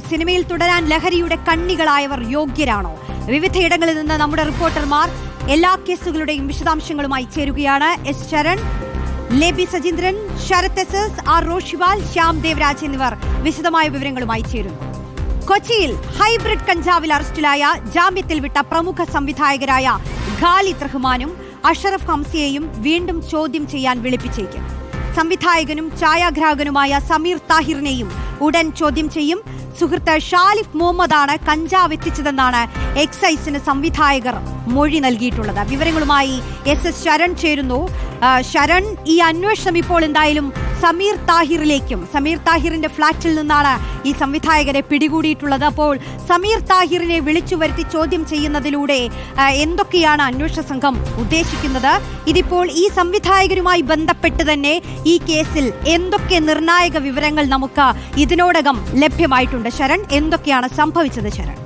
സിനിമയിൽ തുടരാൻ ലഹരിയുടെ കണ്ണികളായവർ യോഗ്യരാണോ? വിവിധയിടങ്ങളിൽ നിന്ന് നമ്മുടെ റിപ്പോർട്ടർമാർ എല്ലാ കേസുകളുടെയും വിശദാംശങ്ങളുമായി ചേരുകയാണ്. S Sharan, Lebi Sajeendran, Sarath S S, R Roshival, Shyam Devaraj എന്നിവർ വിശദമായ വിവരങ്ങളുമായി ചേരുന്നു. കൊച്ചിയിൽ ഹൈബ്രിഡ് കഞ്ചാവിൽ അറസ്റ്റിലായ ജാമ്യത്തിൽ വിട്ട പ്രമുഖ സംവിധായകരായ ഖാലിദ് റഹ്മാനും അഷറഫ് ഹംസയെയും വീണ്ടും ചോദ്യം ചെയ്യാൻ വിളിപ്പിച്ചേക്കും. സംവിധായകനും ഛായാഗ്രാഹകനുമായ സമീർ താഹിറിനെയും ഉടൻ ചോദ്യം ചെയ്യും. സുഹൃത്ത് ഷാലിഫ് മുഹമ്മദാണ് കഞ്ചാവ് എത്തിച്ചതെന്നാണ് എക്സൈസിന് സംവിധായകർ മൊഴി നൽകിയിട്ടുള്ളത്. വിവരങ്ങളുമായി എസ് എസ് ശരൺ ചേരുന്നു. ശരൺ, ഈ അന്വേഷണം ഇപ്പോൾ എന്തായാലും സമീർ താഹിറിന്റെ ഫ്ളാറ്റിൽ നിന്നാണ് ഈ സംവിധായകരെ പിടികൂടിയിട്ടുള്ളത്. അപ്പോൾ സമീർ താഹിറിനെ വിളിച്ചു വരുത്തി ചോദ്യം ചെയ്യുന്നതിലൂടെ എന്തൊക്കെയാണ് അന്വേഷണ സംഘം ഉദ്ദേശിക്കുന്നത്? ഇതിപ്പോൾ ഈ സംവിധായകരുമായി ബന്ധപ്പെട്ട് തന്നെ ഈ കേസിൽ എന്തൊക്കെ നിർണായക വിവരങ്ങൾ നമുക്ക് ഇതിനോടകം ലഭ്യമായിട്ടുണ്ട്? ശരൺ, എന്തൊക്കെയാണ് സംഭവിച്ചത്? ശരൺ,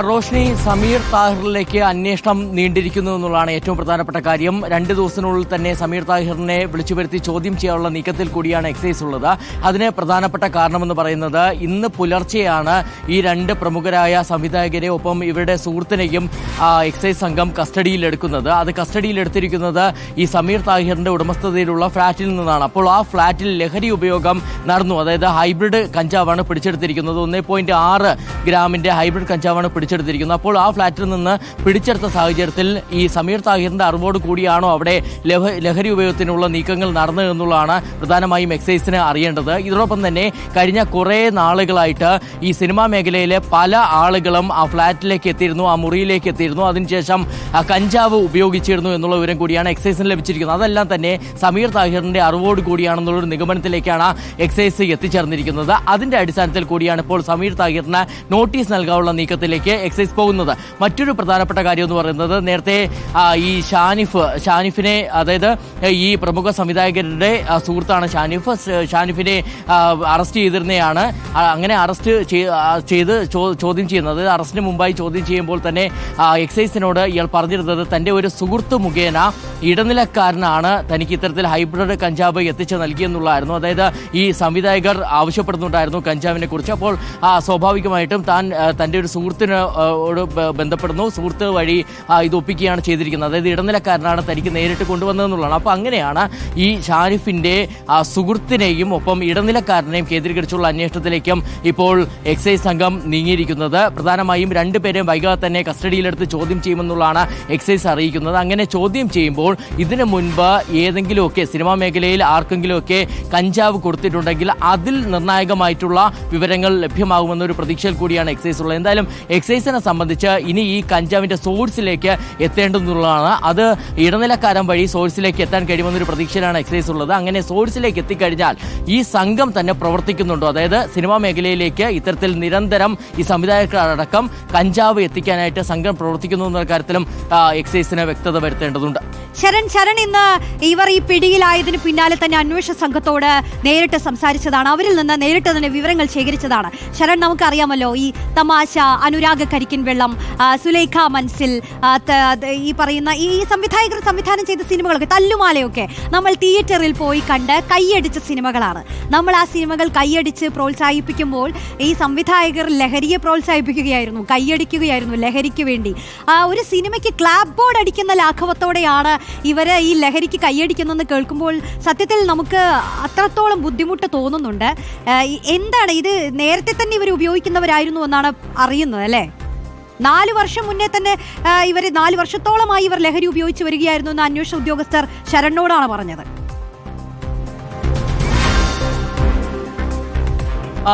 റോഷ്നി, സമീർ താഹിറിലേക്ക് അന്വേഷണം നീണ്ടിരിക്കുന്നു എന്നുള്ളതാണ് ഏറ്റവും പ്രധാനപ്പെട്ട കാര്യം. 2 ദിവസത്തിനുള്ളിൽ തന്നെ സമീർ താഹിറിനെ വിളിച്ചു വരുത്തി ചോദ്യം ചെയ്യാനുള്ള നീക്കത്തിൽ കൂടിയാണ് എക്സൈസ് ഉള്ളത്. അതിന് പ്രധാനപ്പെട്ട കാരണമെന്ന് പറയുന്നത് ഇന്ന് പുലർച്ചെയാണ് ഈ 2 പ്രമുഖരായ സംവിധായകരെ ഒപ്പം ഇവരുടെ സുഹൃത്തിനെയും എക്സൈസ് സംഘം കസ്റ്റഡിയിലെടുക്കുന്നത്. അത് കസ്റ്റഡിയിലെടുത്തിരിക്കുന്നത് ഈ സമീർ താഹിറിന്റെ ഉടമസ്ഥതയിലുള്ള ഫ്ളാറ്റിൽ നിന്നാണ്. അപ്പോൾ ആ ഫ്ളാറ്റിൽ ലഹരി ഉപയോഗം നടന്നു. അതായത് ഹൈബ്രിഡ് കഞ്ചാവാണ് പിടിച്ചെടുത്തിരിക്കുന്നത്. 1.6 ഗ്രാമിന്റെ ഹൈബ്രിഡ് കഞ്ചാവാണ് പിടിച്ചെടുത്തിരിക്കുന്നത്. അപ്പോൾ ആ ഫ്ളാറ്റിൽ നിന്ന് പിടിച്ചെടുത്ത സാഹചര്യത്തിൽ ഈ സമീർ താഹിറിന്റെ അറിവോട് കൂടിയാണോ അവിടെ ലഹരി ഉപയോഗത്തിനുള്ള നീക്കങ്ങൾ നടന്നത് എന്നുള്ളതാണ് പ്രധാനമായും എക്സൈസിന് അറിയേണ്ടത്. ഇതിനോടൊപ്പം തന്നെ കഴിഞ്ഞ കുറേ നാളുകളായിട്ട് ഈ സിനിമാ മേഖലയിലെ പല ആളുകളും ആ ഫ്ളാറ്റിലേക്ക് എത്തിയിരുന്നു, ആ മുറിയിലേക്ക് എത്തിയിരുന്നു. അതിനുശേഷം കഞ്ചാവ് ഉപയോഗിച്ചിരുന്നു എന്നുള്ള വിവരം കൂടിയാണ് എക്സൈസിന് ലഭിച്ചിരിക്കുന്നത്. അതെല്ലാം തന്നെ സമീർ താഹിറിന്റെ അറിവോട് കൂടിയാണെന്നുള്ളൊരു നിഗമനത്തിലേക്കാണ് എക്സൈസ് എത്തിച്ചേർന്നിരിക്കുന്നത്. അതിന്റെ അടിസ്ഥാനത്തിൽ കൂടിയാണ് ഇപ്പോൾ സമീർ താഹിറിന് നോട്ടീസ് നൽകാനുള്ള നീക്കത്തിലേക്ക് എക്സൈസ് പോകുന്നത്. മറ്റൊരു പ്രധാനപ്പെട്ട കാര്യം എന്ന് പറയുന്നത് നേരത്തെ ഈ ഷാനിഫിനെ, അതായത് ഈ പ്രമുഖ സംവിധായകരുടെ സുഹൃത്താണ് ഷാനിഫിനെ അറസ്റ്റ് ചെയ്തിരുന്നതാണ്. അങ്ങനെ അറസ്റ്റ് ചെയ്ത് ചോദ്യം ചെയ്യുന്നത്, അറസ്റ്റിന് മുമ്പായി ചോദ്യം ചെയ്യുമ്പോൾ തന്നെ എക്സൈസിനോട് ഇയാൾ പറഞ്ഞിരുന്നത് തന്റെ ഒരു സുഹൃത്ത് മുഖേന ഇടനിലക്കാരനാണ് തനിക്ക് ഇത്തരത്തിൽ ഹൈബ്രിഡ് കഞ്ചാവ് എത്തിച്ച് നൽകിയെന്നുള്ളതായിരുന്നു. അതായത് ഈ സംവിധായകർ ആവശ്യപ്പെടുന്നുണ്ടായിരുന്നു കഞ്ചാവിനെ കുറിച്ച്. അപ്പോൾ സ്വാഭാവികമായിട്ടും തന്റെ ഒരു സുഹൃത്തിനോട് ബന്ധപ്പെടുന്നു, സുഹൃത്ത് വഴി ഇത് ഒപ്പിക്കുകയാണ് ചെയ്തിരിക്കുന്നത്. അതായത് ഇടനിലക്കാരനാണ് തനിക്ക് നേരിട്ട് കൊണ്ടുവന്നതെന്നുള്ളതാണ്. അപ്പോൾ അങ്ങനെയാണ് ഈ ഷാരിഫിന്റെ സുഹൃത്തിനെയും ഒപ്പം ഇടനിലക്കാരനെയും കേന്ദ്രീകരിച്ചുള്ള അന്വേഷണത്തിലേക്കും ഇപ്പോൾ എക്സൈസ് സംഘം നീങ്ങിയിരിക്കുന്നത്. പ്രധാനമായും 2 പേരെയും വൈകാതെ തന്നെ കസ്റ്റഡിയിലെടുത്ത് ചോദ്യം ചെയ്യുമെന്നുള്ളതാണ് എക്സൈസ് അറിയിക്കുന്നത്. അങ്ങനെ ചോദ്യം ചെയ്യുമ്പോൾ ഇതിനു മുൻപ് ഏതെങ്കിലുമൊക്കെ സിനിമാ മേഖലയിൽ ആർക്കെങ്കിലുമൊക്കെ കഞ്ചാവ് കൊടുത്തിട്ടുണ്ടെങ്കിൽ അതിൽ നിർണായകമായിട്ടുള്ള വിവരങ്ങൾ ലഭ്യമാകുമെന്നൊരു പ്രതീക്ഷയിൽ കൂടിയാണ് എക്സൈസ് ഉള്ളത്. എന്തായാലും എക്സൈസിനെ സംബന്ധിച്ച് ഇനി ഈ കഞ്ചാവിന്റെ സോഴ്സിലേക്ക് എത്തേണ്ടതുള്ളതാണ്. അത് ഇടനിലക്കാരൻ വഴി സോഴ്സിലേക്ക് എത്താൻ കഴിയുമെന്നൊരു പ്രതീക്ഷയിലാണ് എക്സൈസ് ഉള്ളത്. അങ്ങനെ സോഴ്സിലേക്ക് എത്തിക്കഴിഞ്ഞാൽ ഈ സംഘം തന്നെ പ്രവർത്തിക്കുന്നുണ്ടോ, അതായത് സിനിമാ മേഖലയിലേക്ക് ഇത്തരത്തിൽ നിരന്തരം ഈ സംവിധായകരടക്കം കഞ്ചാവ് എത്തിക്കാനായിട്ട് സംഘം പ്രവർത്തിക്കുന്നു എന്ന കാര്യത്തിലും എക്സൈസിന് വ്യക്തത വരുത്തേണ്ടതുണ്ട്. ശരൺ, ഇന്ന് ഇവർ ഈ പിടിയിലായതിന് പിന്നാലെ തന്നെ അന്വേഷണ സംഘത്തോട് നേരിട്ട് സംസാരിച്ചതാണ്, അവരിൽ നിന്ന് നേരിട്ട് തന്നെ വിവരങ്ങൾ ശേഖരിച്ചതാണ്. ശരൺ, നമുക്കറിയാമല്ലോ ഈ തമാശ, അനുരാഗ കരിക്കിൻ വെള്ളം, സുലൈഖ മൻസിൽ, ഈ പറയുന്ന ഈ സംവിധായകർ സംവിധാനം ചെയ്ത സിനിമകളൊക്കെ, തല്ലുമാലയൊക്കെ നമ്മൾ തിയേറ്ററിൽ പോയി കണ്ട് കൈയടിച്ച സിനിമകളാണ്. നമ്മൾ ആ സിനിമകൾ കൈയടിച്ച് പ്രോത്സാഹിപ്പിക്കുമ്പോൾ ഈ സംവിധായകർ ലഹരിയെ പ്രോത്സാഹിപ്പിക്കുകയായിരുന്നു, കൈയടിക്കുകയായിരുന്നു ലഹരിക്ക് വേണ്ടി. ഒരു സിനിമയ്ക്ക് ക്ലാപ്പ് ബോർഡ് അടിക്കുന്ന ലാഘവത്തോടെയാണ് ഇവര് ഈ ലഹരിക്ക് കൈയടിക്കുന്നെന്ന് കേൾക്കുമ്പോൾ സത്യത്തിൽ നമുക്ക് അത്രത്തോളം ബുദ്ധിമുട്ട് തോന്നുന്നുണ്ട്. എന്താണ് ഇത്? നേരത്തെ തന്നെ ഇവർ ഉപയോഗിക്കുന്നവരായിരുന്നു എന്നാണ് അറിയുന്നത്, അല്ലേ? 4 വർഷം മുന്നേ തന്നെ 4 വർഷത്തോളമായി ഇവർ ലഹരി ഉപയോഗിച്ച് വരികയായിരുന്നു എന്ന് അന്വേഷണ ഉദ്യോഗസ്ഥർ ശരണിനോടാണ് പറഞ്ഞത്.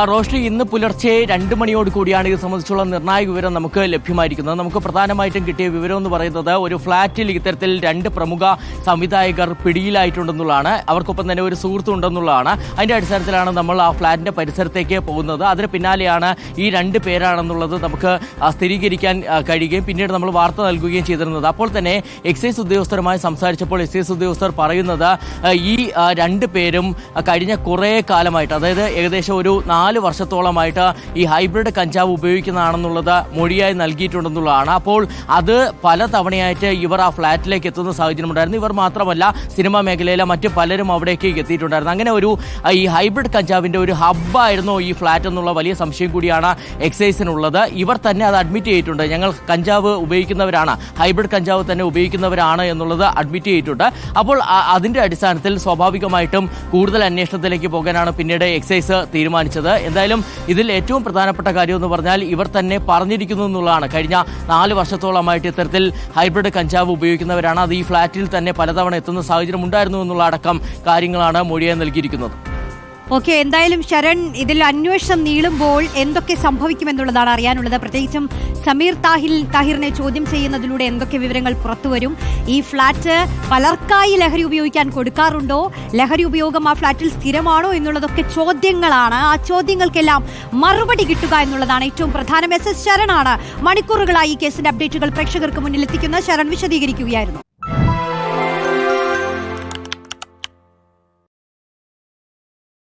റോഷ്നി, ഇന്ന് പുലർച്ചെ 2 മണിയോട് കൂടിയാണ് ഇത് സംബന്ധിച്ചുള്ള നിർണായക വിവരം നമുക്ക് ലഭ്യമായിരിക്കുന്നത്. നമുക്ക് പ്രധാനമായിട്ടും കിട്ടിയ വിവരം എന്ന് പറയുന്നത് ഒരു ഫ്ളാറ്റിൽ ഇത്തരത്തിൽ 2 പ്രമുഖ സംവിധായകർ പിടിയിലായിട്ടുണ്ടെന്നുള്ളതാണ്. അവർക്കൊപ്പം തന്നെ ഒരു സുഹൃത്തുണ്ടെന്നുള്ളതാണ്. അതിന്റെ അടിസ്ഥാനത്തിലാണ് നമ്മൾ ആ ഫ്ളാറ്റിന്റെ പരിസരത്തേക്ക് പോകുന്നത്. അതിന് പിന്നാലെയാണ് ഈ 2 പേരാണെന്നുള്ളത് നമുക്ക് സ്ഥിരീകരിക്കാൻ കഴിയുകയും പിന്നീട് നമ്മൾ വാർത്ത നൽകുകയും ചെയ്തിരുന്നത്. അപ്പോൾ തന്നെ എക്സൈസ് ഉദ്യോഗസ്ഥരുമായി സംസാരിച്ചപ്പോൾ എക്സൈസ് ഉദ്യോഗസ്ഥർ പറയുന്നത് ഈ 2 പേരും കഴിഞ്ഞ കുറേ കാലമായിട്ട്, അതായത് ഏകദേശം ഒരു 4 വർഷത്തോളമായിട്ട് ഈ ഹൈബ്രിഡ് കഞ്ചാവ് ഉപയോഗിക്കുന്നതാണെന്നുള്ളത് മൊഴിയായി നൽകിയിട്ടുണ്ടെന്നുള്ളതാണ്. അപ്പോൾ അത് പല തവണയായിട്ട് ഇവർ ആ ഫ്ളാറ്റിലേക്ക് എത്തുന്ന സാഹചര്യമുണ്ടായിരുന്നു. ഇവർ മാത്രമല്ല, സിനിമാ മേഖലയിലെ മറ്റ് പലരും അവിടേക്ക് എത്തിയിട്ടുണ്ടായിരുന്നു. അങ്ങനെ ഈ ഹൈബ്രിഡ് കഞ്ചാവിൻ്റെ ഒരു ഹബ്ബായിരുന്നു ഈ ഫ്ളാറ്റ് എന്നുള്ള വലിയ സംശയം കൂടിയാണ് എക്സൈസിനുള്ളത്. ഇവർ തന്നെ അത് അഡ്മിറ്റ് ചെയ്തിട്ടുണ്ട്. ഞങ്ങൾ കഞ്ചാവ് ഉപയോഗിക്കുന്നവരാണ്, ഹൈബ്രിഡ് കഞ്ചാവ് തന്നെ ഉപയോഗിക്കുന്നവരാണ് എന്നുള്ളത് അഡ്മിറ്റ് ചെയ്തിട്ടുണ്ട്. അപ്പോൾ അതിൻ്റെ അടിസ്ഥാനത്തിൽ സ്വാഭാവികമായിട്ടും കൂടുതൽ അന്വേഷണത്തിലേക്ക് പോകാനാണ് പിന്നീട് എക്സൈസ് തീരുമാനിച്ചത്. എന്തായാലും ഇതിൽ ഏറ്റവും പ്രധാനപ്പെട്ട കാര്യം എന്ന് പറഞ്ഞാൽ ഇവർ തന്നെ പറഞ്ഞിരിക്കുന്നു എന്നുള്ളതാണ്. കഴിഞ്ഞ 4 വർഷത്തോളമായിട്ട് ഇത്തരത്തിൽ ഹൈബ്രിഡ് കഞ്ചാവ് ഉപയോഗിക്കുന്നവരാണ്. അത് ഈ ഫ്ളാറ്റിൽ തന്നെ പലതവണ എത്തുന്ന സാഹചര്യം ഉണ്ടായിരുന്നു എന്നുള്ള അടക്കം കാര്യങ്ങളാണ് മൊഴിയായി നൽകിയിരിക്കുന്നത്. ഓക്കെ, എന്തായാലും ശരൺ, ഇതിൽ അന്വേഷണം നീളുമ്പോൾ എന്തൊക്കെ സംഭവിക്കുമെന്നുള്ളതാണ് അറിയാനുള്ളത്. പ്രത്യേകിച്ചും സമീർ താഹിറിനെ ചോദ്യം ചെയ്യുന്നതിലൂടെ എന്തൊക്കെ വിവരങ്ങൾ പുറത്തുവരും? ഈ ഫ്ളാറ്റ് പലർക്കായി ലഹരി ഉപയോഗിക്കാൻ കൊടുക്കാറുണ്ടോ? ലഹരി ഉപയോഗം ആ ഫ്ളാറ്റിൽ സ്ഥിരമാണോ എന്നുള്ളതൊക്കെ ചോദ്യങ്ങളാണ്. ആ ചോദ്യങ്ങൾക്കെല്ലാം മറുപടി കിട്ടുക എന്നുള്ളതാണ് ഏറ്റവും പ്രധാനം. SS ശരണാണ് മണിക്കൂറുകളായി ഈ കേസിന്റെ അപ്ഡേറ്റുകൾ പ്രേക്ഷകർക്ക് മുന്നിൽ എത്തിക്കുന്ന. ശരൺ വിശദീകരിക്കുകയായിരുന്നു.